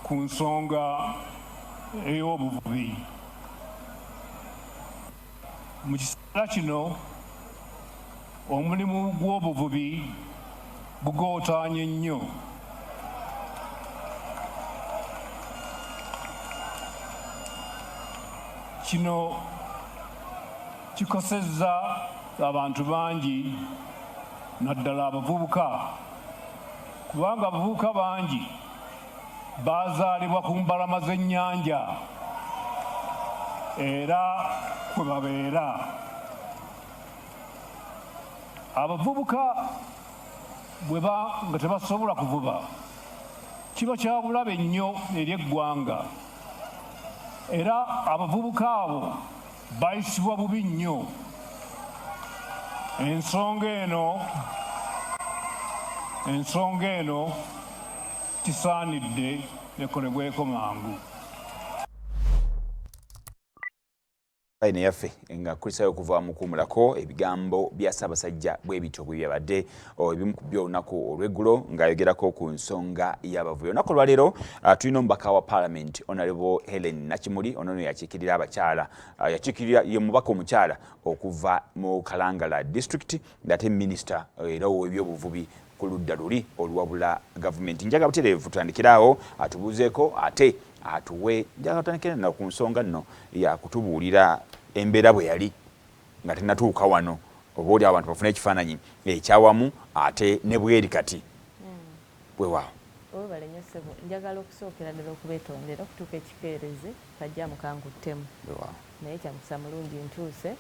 ku nsonga ey'obuvubi. Mu kiseera kino omulimu gw'obuvubi gugootaanye nnyo. Kino kikosezza abantu bangi naddala abavubuka, kubanga abavubuka bangi baazaalibwa ku mbalama z'ennyanja era kwe babeera. Abavubuka nga tebasobola kuvuba kiba kya bulabe nnyo eri eggwanga, era abavubuka abo bayisibwa bubi nnyo. Ensonga eno kisaanidde ekolebweko mangu. Aine yaffe nga kulisayo okuva mu kumulako ebigambo bya Ssaabasajja bwe bityo bwe byabadde ebimu ku by'olunaku olw'eggulo ng'ayogerako ku nsonga y'abavubi. Olunaku olwaleero tulina omubaka wa Parliament Honorable Hellen Nakimuli, ono yakiikirira abakyala, yakiikirira ye mubaka omukyala okuva mu Kalangala District ng'ate minisita era ow'ebyobuvubi ku ludda luli oluwabula gavumenti. Njaga butereevu tutandikiraawo atubuuzeeko ate atuwe njaga tutandikira na ku nsonga nno ya kutubuulira embeera bwe yali nga tenatuuka wano, oba oli abantu bafune ekifaananyi ekyawamu ate ne bweri kati bwewaawo. Webale nnyo ssebo, njagala okusookera ddala okubeetondera okutuuka ekikeerezi kajja mukanguttemu naye kyamusa mulungi ntuuse,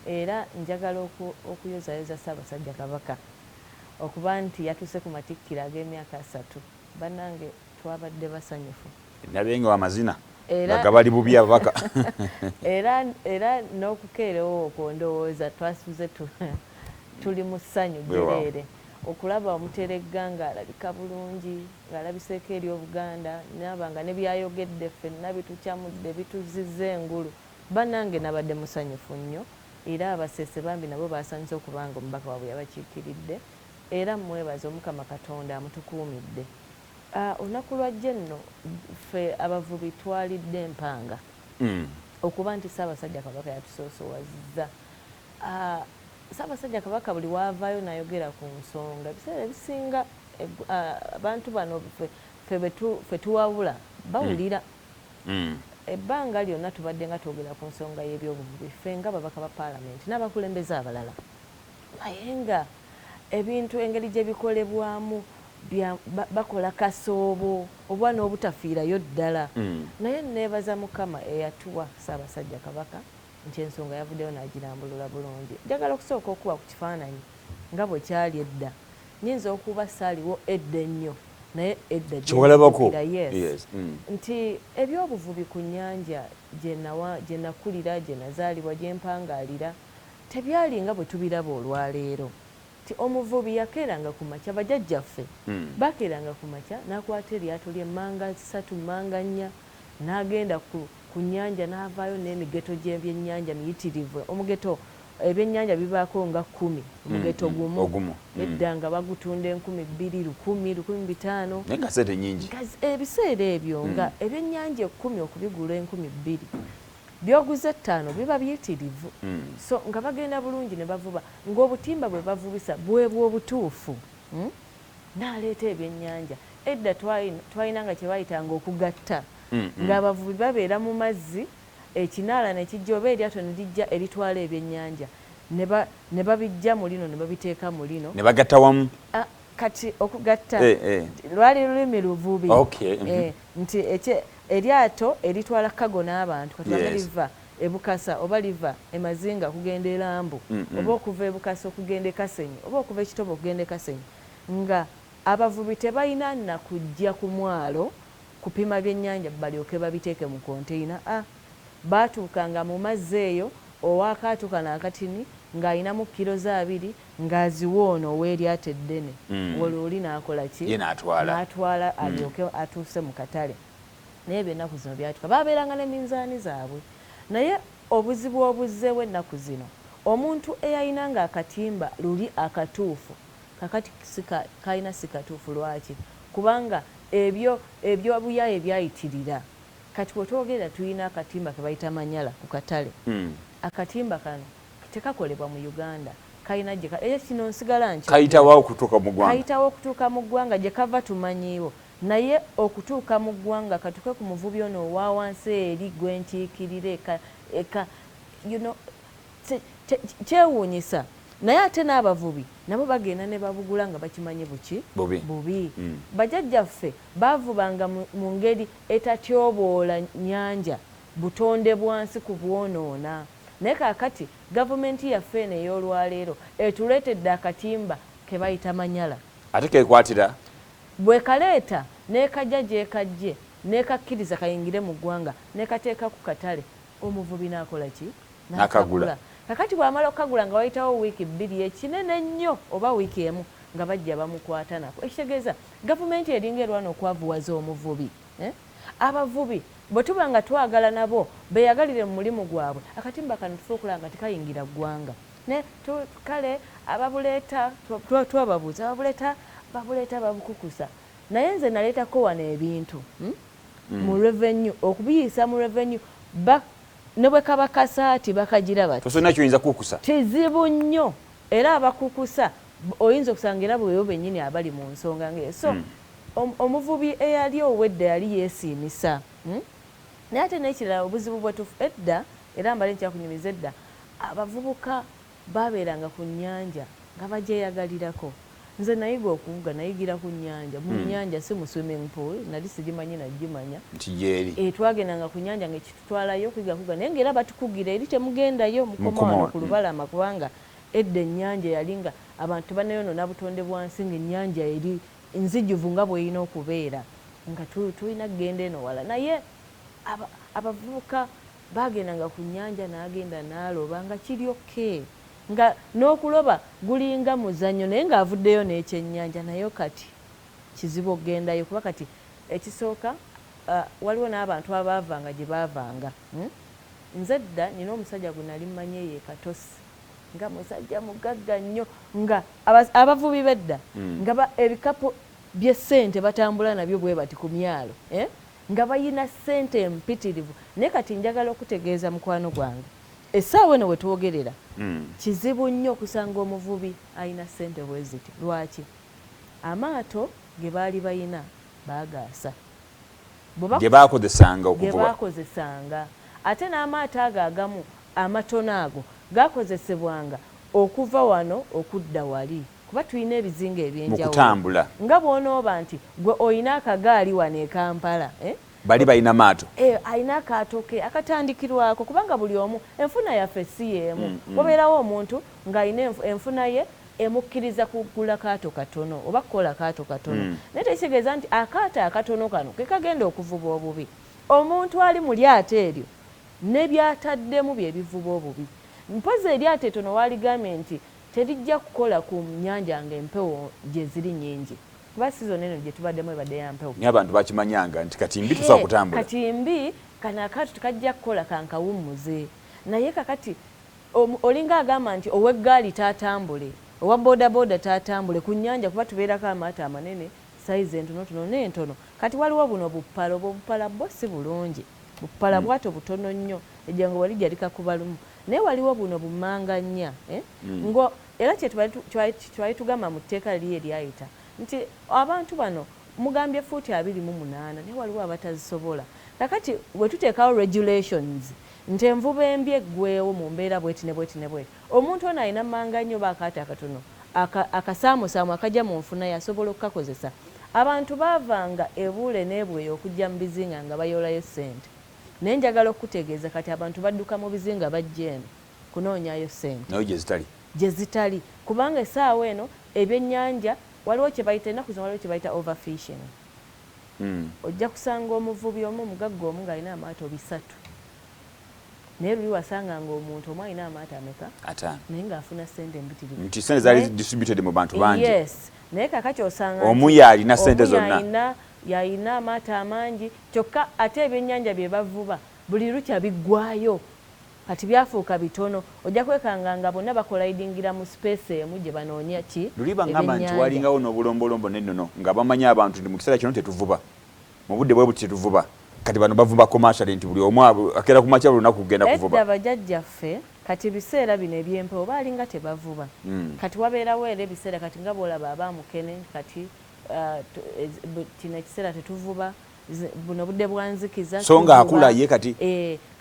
era njagala okuyozayoza Ssaabasajja Kabaka okuba nti yatuuse ku matikkiro ag'emyaka 3. Bannange twabadde basanyufu. Nabenga amazina bagabali bubi ababaka era n'okukeerewo okundowooza twasuze tuli mu ssanyu gyereere okulaba omuteregga ng'alabika bulungi ng'alabiseeko eri Obuganda nabanga ne byayogedde ffenna bitukyamudde bituzizza engulu. Bannange nabadde musanyufu nnyo era abaseese bambi nabo basanyuse okubanga omubaka waabwe yabakiikiridde era mwebaza Omukama Katonda amutukuumidde. Olunaku lwajja nno ffe abavubi twalidde empanga okuba nti Ssaabasajja Kabaka yatusoosoowazizza. Ssaabasajja Kabaka buli waavaayo n'ayogera ku nsonga ebiseera ebisinga abantu bano ffe tuwabula bawulira. Ebbanga lyonna tubadde nga twogera ku nsonga y'ebyobuvubi ffe nga babaka ba Paalamenti n'abakulembeze abalala, naye nga ebintu engeri gye bikolebwamu bakola kasoobo oba n'obutafiirayo ddala. Naye neebaza Mukama eyatuwa Ssaabasajja Kabaka nti ensonga yavuddeyo n'agirambulula bulungi. Njagala okusooka okuba ku kifaananyi nga bwe kyali edda. Nyinza okuba saaliwo edda ennyo naye edda yes. Nti ebyobuvubi ku nnyanja gye nakulira gye nazaalibwa gye mpangaalira tebyali nga bwe tubiraba olwaleero. Ti omuvubi yakeeranga ku makya, bajjajjaffe bakeeranga ku makya n'akwata eryato lye manga 3 manga 4 n'agenda ku nnyanja n'avaayo n'emigeto gy'ebyennyanja miyitirivu. Omugeto ebyennyanja bibaako nga 10 omugeto gumu edda nga bagutunda 2,000 1,000 1,500 naye kasete nnyingi ebiseera ebyo nga ebyennyanja 10 okubigula 2,000 byoguze 5 biba biyitirivu. So nga bagenda bulungi ne bavuba ng'obutimba bwe bavubisa bwebwa obutuufu n'aleeta ebyennyanja. Edda twalina nga kye bayitanga okugatta ng'abavubi babeera mu mazzi ekinaala ne kijja oba eryato ne lijja eritwala ebyennyanja ne babijja mu lino ne babiteeka mu lino ne bagatta wamu. Kati okugatta lwali lulimi luvubi nti eryato eritwala kago n'abantu katwala liva ebukasa oba liva emazinga okugenda erambu oba okuva ebukasa okugenda ekasenyi oba okuva ekitobo okugenda ekasenyi nga abavubi tebalina na kujja ku mwalo kupima byennyanja balyoke babiteeke mu konteyina. Baatuukanga mu mazzi eyo owakaato kano akatini ng'ayinamu kilo 2 ng'aziwoona ow'eryato eddene olwoli n'akola ki n'atwala alyoke atuuse mu katale. Naye by'ennaku zino byatuka baabeeranga ne minzaani zaabwe. Naye obuzibu obuzzeewo ennaku zino omuntu eyayinanga akatimba luli akatuufu kakati kalina si katuufu. Lwaki? Kubanga ebyo buya ebyayitirira kati bwetwogera tulina akatimba ke bayita manyala ku katale akatimba kano tekakolebwa mu Uganda kalina gye kino nsigala nki kayitawo okutuuka mu ggwanga gye kava tumanyiiwo naye okutuuka mu ggwanga katuke ku muvubi ono owa wansi eri gwenkiikirire kyewuunyisa naye ate n'abavubi nabo bagenda ne babugula nga bakimanyi bubi bajjajjaffe baavubanga mu ngeri etatyoboola nnyanja butonde bwansi ku bwonoona naye kaakati gavumenti yaffe eno ey'olwaleero etuleetedde akatimba ke bayita manyala ate kekwatira bwe kaleeta n'ekajja gyekajje n'ekakkiriza kayingire mu ggwanga n'ekateeka ku katale omuvubi n'akola ki n'akagula kakati bw'amala okukagula nga wayitawo wiiki 2 ekinene nnyo oba wiiki emu nga bajja bamukwata nako ekitegeeza gavumenti eringa erwana okwavuwaza omuvubi abavubi bwe tuba nga twagala nabo beeyagalire mu mulimu gwabwe akatimba kano tufe okulaba nga tekayingira ggwanga kale ababuleeta twababuuza babuleeta babukukusa naye nze naleetako wano ebintu mu revenue okubiyisa mu revenue ne bwe kaba kasaati bakagira bati tosona kyoyinza kukusa kizibu nnyo era abakukusa oyinza okusanga era bweyo bennyini abali mu nsonga ngeyo so omuvubi eyali owedda yali yeesiimisa naye ate n'ekirala obuzibu bwetufu edda era mbale nkyakunyumiza edda abavubuka babeeranga ku nnyanja nga bagyeyagalirako nze nayiga okuvuga nayigira ku nnyanja mu nnyanja si mu swimming pool nali sigimanyi nagimanya twagendanga ku nnyanja ngekitutwalayo kuyiga kuga naye ngaera batukugira eri temugendayo mukoma wano ku lubalama kubanga edda ennyanja yalinga abantu banayonoona butonde bwansi nga ennyanja eri nzijuvu nga bweyina okubeera nga tulina kugenda eno wala naye abavubuka bagendanga ku nnyanja n'agenda n'aloba nga kiryoke nga n'okuloba gulinga muzannyo naye ng'avuddeyo n'ekyennyanja nayo kati kizibu okugendayo kuba kati ekisooka waliwo n'abantu abaavanga gye baavanga nze dda nina omusajja gwe nali mmanyi ye Katosi nga musajja mugagga nnyo nga abavubi bedda nga ebikapu by'essente batambula nabyo bwe bati ku myalo nga bayina ssente empitirivu naye kati njagala okutegeeza mukwano gwange essaawa eno we twogerera kizibu nnyo okusanga omuvubi ayina ssente bwe ziti lwaki amaato ge baali bayina baagaasa ge baakozesanga ate n'amaato ago agamu amatono ago gakozesebwanga okuva wano okudda wali kuba tulina ebizinga ebyenjawulo nga bw'onooba nti gwe oyina akagaali wano e Kampala bali balina maato alina akaato ke akatandikirwako kubanga buli omu enfuna yaffe si yeemu wabeerawo omuntu ng'alina enfuna ye emukkiriza kugula kaato katono oba kukola kaato katono naye tekitegeeza nti akaato akatono kano ke kagenda okuvuba obubi omuntu ali mu lyato eryo ne byataddemu bye bivuba obubi mpozi eryato etono waaligambye nti terijja kukola ku nnyanja ng'empewo gye ziri nnyingi kuba sizon eno gye tubaddemu ebadde ya mpewo naye abantu bakimanyanga nti katimbi tusobola kutambula katimbi kano akaato tekajja kukola kankawummuze naye kakati olinga agamba nti ow'eggaali taatambule owa bodaboda taatambule ku nnyanja kuba tubeerako amaato amanene sayizi entonotono n'entono kati waliwo buno buppala obupala bwo si bulungi buppala bwato butono nnyo ejjango wali gyalikakuba lumu naye waliwo buno bumanganya ngo era kyetwali tugamba mu tteeka liri eryayita nti abantu bano mugambye fuuti 28 naye waliwo abatazisobola kakati bwe tuteekawo regulations nti envuba embi eggweewo mu mbeera bweti ne bweti ne bweti omuntu ono alina manganya oba akaato akatono akasaamusaamu akajja mu nfuna yasobola okukakozesa abantu baavanga ebuule n'ebweyo okujja mu bizinga nga bayoolayo ssente naye njagala okutegeeza kati abantu badduka mu bizinga bajja eno kunoonyayo ssente nayo gye zitali kubanga essaawa eno ebyennyanja waliwo kye bayita ennaku zino waliwo kye bayita overfishing ojja kusanga omuvubi omu omugagga omu ng'alina amaato 3 naye luli wasanga ng'omuntu omu alina amaato ameka 5 naye ng'afuna ssente embitirivu nti ssente zaali distributed mu bantu bangi yes naye kakati osanga omu yalina ssente zonna yalina amaato amangi kyokka ate ebyennyanja bye bavuba buli lukya biggwayo kati byafuuka bitono ojja kwekanga bonna bakolidingira mu space emu gye banoonya ki luliba ngamba nti walingawo n'obulombolombo n'ennono nga bamanyi abantu nti mu kiseera kino tetuvuba mu budde bwe buti tetuvuba kati bano bavuba commercial nti buli omu akeera ku makya lunaku kugenda kuvuba edda bajjajjaffe kati biseera bino ebyempewo baalinga tebavuba kati wabeerawo era ebiseera kati nga bwolaba abaamukene kati kino ekiseera tetuvuba buno budde bwanzikiza so nga akula ye kati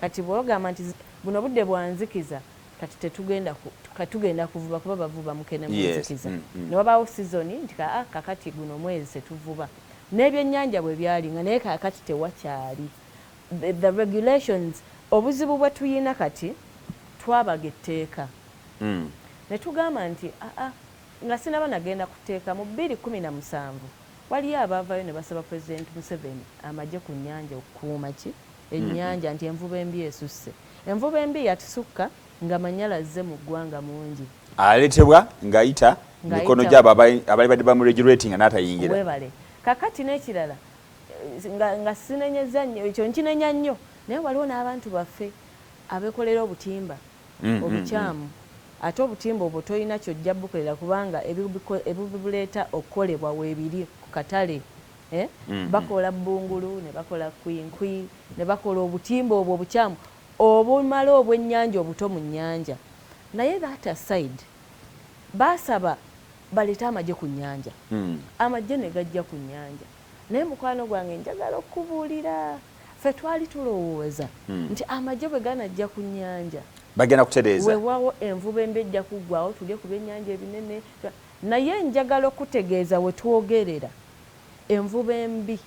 kati bwogamba nti buno budde bwanzikiza kati tugenda kuvuba kuba bavuba mukene munzikiza ne wabaawo sizoni nti kakati guno mwezi tetuvuba n'ebyennyanja bwe byalinga naye kakati tewakyali the regulations obuzibu bwe tuyina kati twabaga etteeka ne tugamba nti nga sinaba nagenda kuteeka mu 2017 waliyo abaavayo ne basaba President Museveni amagye ku nnyanja okukuuma ki ennyanja nti envuba embi esusse envuba embi yatusukka nga manyala azze mu ggwanga mungi aletebwa ngayita mikono gyabo abali badde bamuregulating n'atayingira webale kakati n'ekirala nga sinenyeza nnyo ekyo nkinenya nnyo naye waliwo n'abantu baffe abeekolera obutimba obukyamu ate obutimba obwo tolina kyojja bukolera kubanga ebibuleeta okukolebwa weebiri ku katale bakola bbungulu ne bakola kwinkwi ne bakola obutimba obwo obukyamu obumala obw'ennyanja obuto mu nnyanja naye that aside baasaba baleete amagye ku nnyanja amagye ne gajja ku nnyanja naye mukwano gwange njagala okubuulira ffe twali tulowooza nti amagye bwe ganajja ku nnyanja bagenda kutereeza weewaawo envuba embi ejja kuggwawo tulye ku byennyanja ebinene naye njagala okutegeeza we twogerera envuba embi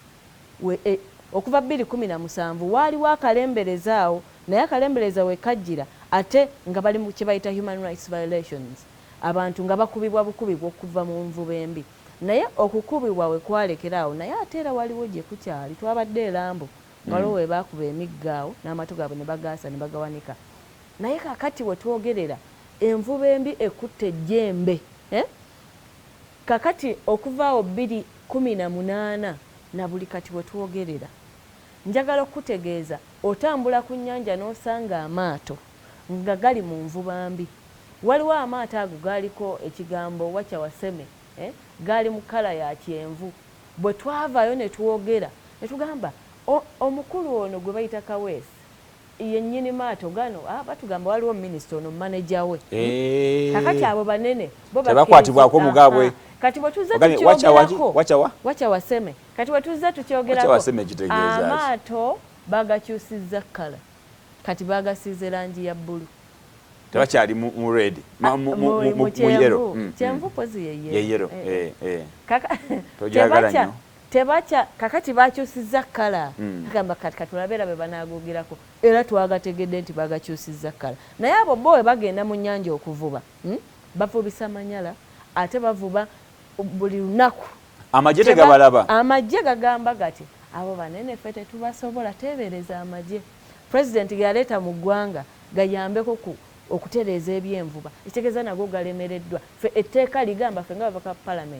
okuva 2017 waaliwo akalembereza awo naye akalembereza we kajjira ate nga bali mu kye bayita human rights violations abantu nga bakubibwa bukubibwa okuva mu nvuba embi naye okukubibwa we kwalekeraawo naye ate era waliwo gye kukyali twabadde erambo waliwo we baakuba emiggaawo n'amatu gaabwe ne bagaasa ne bagawanika naye kakati we twogerera envuba embi ekutte ejjembe kakati okuvaawo 2018 na buli kati we twogerera njagala okutegeeza otambula ku nnyanja n'osanga amaato nga gali mu nvuba mbi waliwo amaato ago gaaliko ekigambo wakyawaseme gaali mu kala ya kyenvu bwe twavaayo ne twogera ne tugamba omukulu ono gwe bayita Kaweesi yennyini maato gano batugamba waliwo minisita ono manager we kakati abo banene bo tebakwatibwako mugabwe kati bwe tuzze tukyogerako wakyawaseme kati bwe tuzze tukyogerako amaato bagakyusizza kala kati bagasiize langi ya bbulu tebakyali mu red mu yellow kyenvu pozi ye yellow tebacha kakati bakyusizza kala kagamba kati katulabeera be banagugirako era twagategedde nti bagakyusizza kala naye abo bowe bagenda mu nnyanja okuvuba bavubisa amanyala ate bavuba buli lunaku amagye tegabalaba amagye gagamba gati abo banene ffe tetubasobola teebereza amagye president yaleeta mu ggwanga gayambeko okutereeza ebyenvuba ekitegeeza nago galemereddwa ffe etteeka ligamba ffe nga bavaka parliament